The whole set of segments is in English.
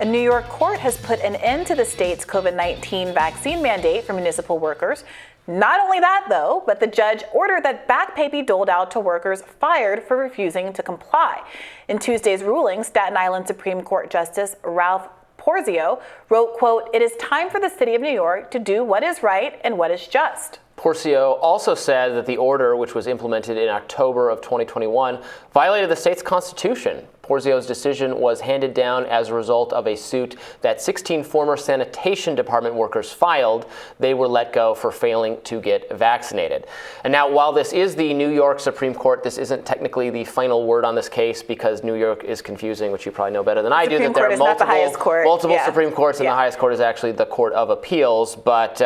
A New York court has put an end to the state's COVID-19 vaccine mandate for municipal workers. Not only that, though, but the judge ordered that back pay be doled out to workers fired for refusing to comply. In Tuesday's ruling, Staten Island Supreme Court Justice Ralph Porzio wrote, quote, "It is time for the city of New York to do what is right and what is just." Porzio also said that the order, which was implemented in October of 2021, violated the state's constitution. Porzio's decision was handed down as a result of a suit that 16 former sanitation department workers filed. They were let go for failing to get vaccinated. And now, while this is the New York Supreme Court, this isn't technically the final word on this case because New York is confusing, which you probably know better than I do, that there are multiple Supreme Courts, and the highest court is actually the Court of Appeals. But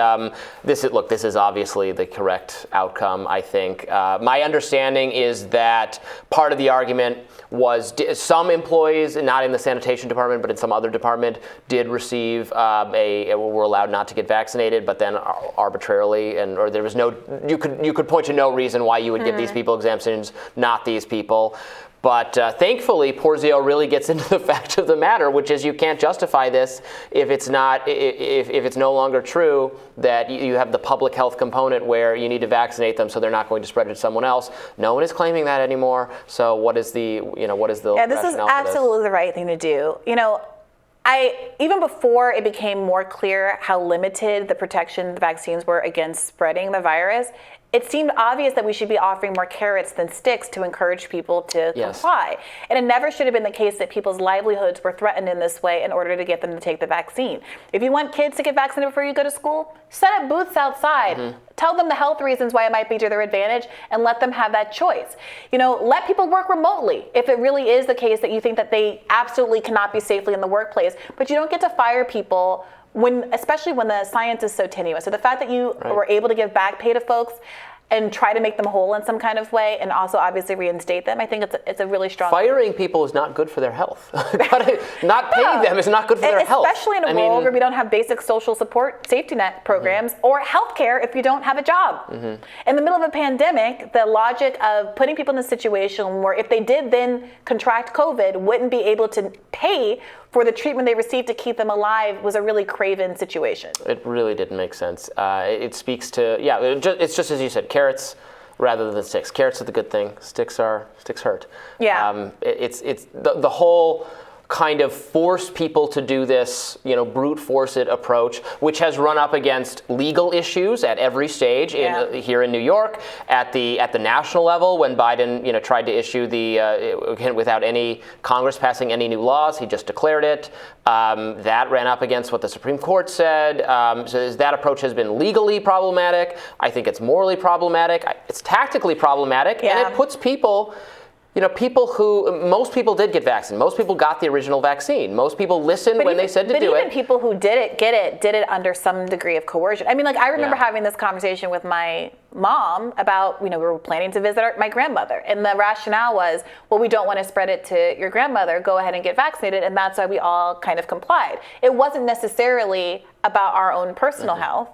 this is obviously the correct outcome, I think. My understanding is that part of the argument was some employees, not in the sanitation department, but in some other department, did receive were allowed not to get vaccinated, but then arbitrarily, or there was no, you could point to no reason why you would give these people exemptions, not these people. But thankfully, Porzio really gets into the fact of the matter, which is you can't justify this if it's no longer true that you have the public health component where you need to vaccinate them so they're not going to spread it to someone else. No one is claiming that anymore. So what is the this is absolutely the right thing to do. Even before it became more clear how limited the protection the vaccines were against spreading the virus, it seemed obvious that we should be offering more carrots than sticks to encourage people to comply. And it never should have been the case that people's livelihoods were threatened in this way in order to get them to take the vaccine. If you want kids to get vaccinated before you go to school, set up booths outside. Tell them the health reasons why it might be to their advantage and let them have that choice. Let people work remotely if it really is the case that you think that they absolutely cannot be safely in the workplace. But you don't get to fire people especially when the science is so tenuous. So the fact that you were able to give back pay to folks and try to make them whole in some kind of way, and also obviously reinstate them, I think it's a really strong Firing people is not good for their health. Not paying them is not good for their health. Especially in a world where we don't have basic social support safety net programs or health care if you don't have a job. In the middle of a pandemic, the logic of putting people in a situation where if they did then contract COVID, wouldn't be able to pay for the treatment they received to keep them alive was a really craven situation. It really didn't make sense. It speaks to, it's just as you said, carrots rather than sticks. Carrots are the good thing. Sticks hurt. Yeah. It's the whole kind of force people to do this, brute force it approach, which has run up against legal issues at every stage here in New York, at the national level when Biden, tried to issue without any Congress passing any new laws, he just declared it. That ran up against what the Supreme Court said. So that approach has been legally problematic. I think it's morally problematic. It's tactically problematic, and it puts people. Most people did get vaccinated. Most people got the original vaccine. Most people listened when they said to do it. But even people who did it under some degree of coercion. I remember having this conversation with my mom about, we were planning to visit my grandmother. And the rationale was, well, we don't want to spread it to your grandmother. Go ahead and get vaccinated. And that's why we all kind of complied. It wasn't necessarily about our own personal health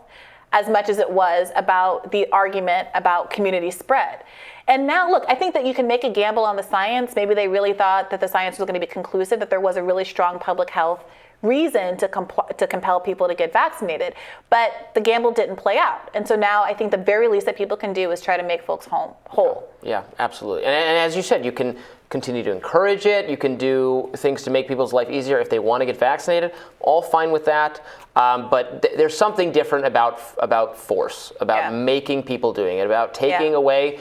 as much as it was about the argument about community spread. And now, look, I think that you can make a gamble on the science. Maybe they really thought that the science was going to be conclusive, that there was a really strong public health reason to compel people to get vaccinated. But the gamble didn't play out. And so now I think the very least that people can do is try to make folks whole. Yeah, absolutely. And as you said, you can continue to encourage it. You can do things to make people's life easier if they want to get vaccinated. All fine with that. But there's something different about force, about making people doing it, about taking away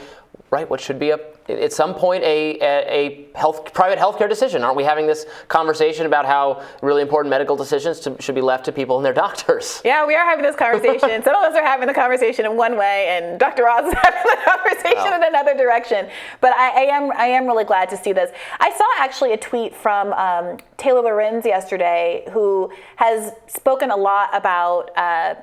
what should be at some point a private healthcare decision. Aren't we having this conversation about how really important medical decisions should be left to people and their doctors? Yeah, we are having this conversation. Some of us are having the conversation in one way, and Dr. Oz is having the conversation in another direction. But I am really glad to see this. I saw actually a tweet from Taylor Lorenz yesterday, who has spoken a lot about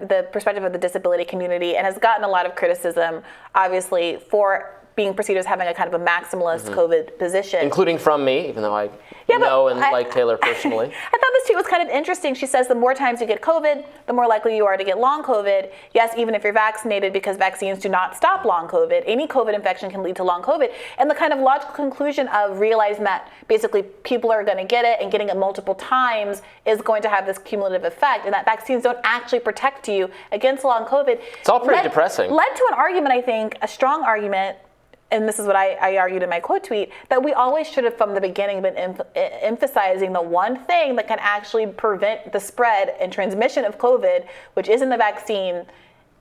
the perspective of the disability community and has gotten a lot of criticism, obviously, for being perceived as having a kind of a maximalist COVID position. Including from me, even though I know and like Taylor personally. I thought this tweet was kind of interesting. She says the more times you get COVID, the more likely you are to get long COVID. Yes, even if you're vaccinated, because vaccines do not stop long COVID. Any COVID infection can lead to long COVID. And the kind of logical conclusion of realizing that basically people are going to get it and getting it multiple times is going to have this cumulative effect, and that vaccines don't actually protect you against long COVID. It's all pretty depressing. Led to an argument, I think, a strong argument, and this is what I argued in my quote tweet, that we always should have from the beginning been emphasizing the one thing that can actually prevent the spread and transmission of COVID, which isn't the vaccine,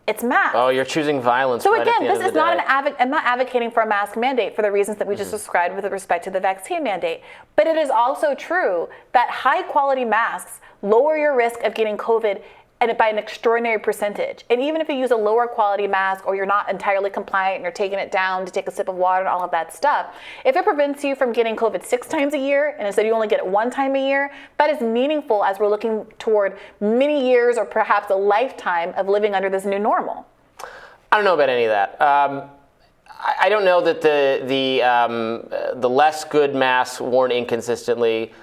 it's masks. Oh, you're choosing violence. So right again, at the end this of the is day. not I'm not advocating for a mask mandate for the reasons that we just described with respect to the vaccine mandate. But it is also true that high quality masks lower your risk of getting COVID and by an extraordinary percentage. And even if you use a lower quality mask or you're not entirely compliant and you're taking it down to take a sip of water and all of that stuff, if it prevents you from getting COVID 6 times a year and instead you only get it 1 time a year, that is meaningful as we're looking toward many years or perhaps a lifetime of living under this new normal. I don't know about any of that. I don't know that the less good masks worn inconsistently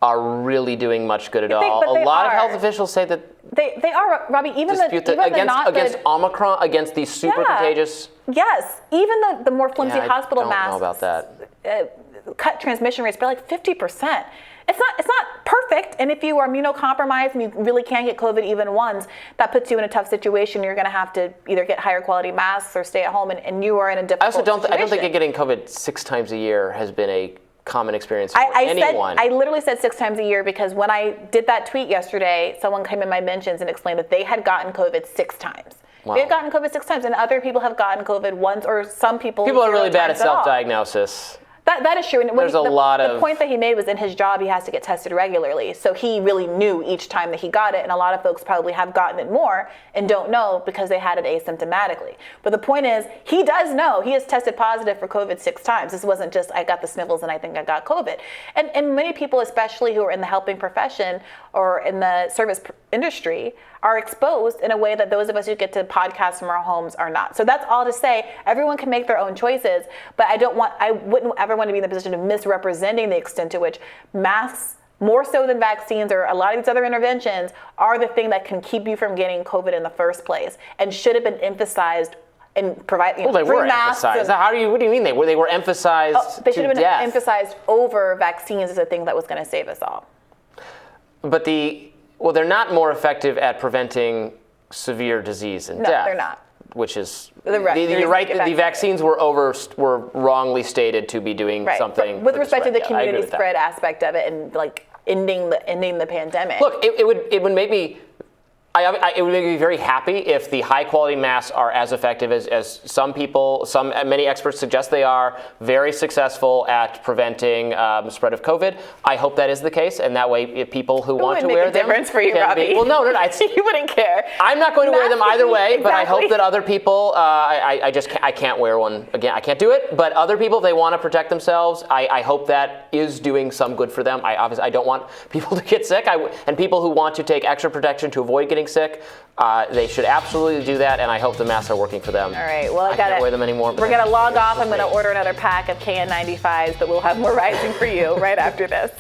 are really doing much good at all. A lot of health officials say that they are, Robbie. Even against Omicron, against these super contagious. Yes, even the more flimsy hospital masks. I don't know about that. Cut transmission rates by like 50%. It's not perfect, and if you are immunocompromised and you really can't get COVID even once, that puts you in a tough situation. You're going to have to either get higher quality masks or stay at home, and you are in a difficult situation. I don't think getting COVID 6 times a year has been a common experience for anyone. I literally said 6 times a year because when I did that tweet yesterday, someone came in my mentions and explained that they had gotten COVID 6 times. Wow. They had gotten COVID 6 times, and other people have gotten COVID once, or some people. People are really bad at self-diagnosis. That is true. And the point that he made was in his job, he has to get tested regularly. So he really knew each time that he got it. And a lot of folks probably have gotten it more and don't know because they had it asymptomatically. But the point is, he does know. He has tested positive for COVID 6 times. This wasn't just, I got the sniffles and I think I got COVID. And many people, especially who are in the helping profession or in the service industry, are exposed in a way that those of us who get to podcast from our homes are not. So that's all to say, everyone can make their own choices, but I wouldn't ever want to be in the position of misrepresenting the extent to which masks, more so than vaccines or a lot of these other interventions, are the thing that can keep you from getting COVID in the first place and should have been emphasized and provide. Well, they were emphasized. What do you mean they were? They were emphasized. They should have been emphasized over vaccines as a thing that was going to save us all. But they're not more effective at preventing severe disease and death. No, they're not. Which is you're right. The vaccines were wrongly stated to be doing something with respect to the community spread aspect of it and like ending the pandemic. Look, it would make me. It would make me very happy if the high quality masks are as effective as many experts suggest they are, very successful at preventing spread of COVID. I hope that is the case, and that way if people who want to wear them. It wouldn't make a difference for you, Robby. Well, no, you wouldn't care. I'm not going to wear them either way, but I hope that other people, I can't wear one again. I can't do it, but other people, if they want to protect themselves, I hope that is doing some good for them. I don't want people to get sick, and people who want to take extra protection to avoid getting sick, they should absolutely do that, and I hope the masks are working for them. All right, well, I can't wear them anymore. We're going to log off. I'm going to order another pack of KN95s, but we'll have more rising for you right after this.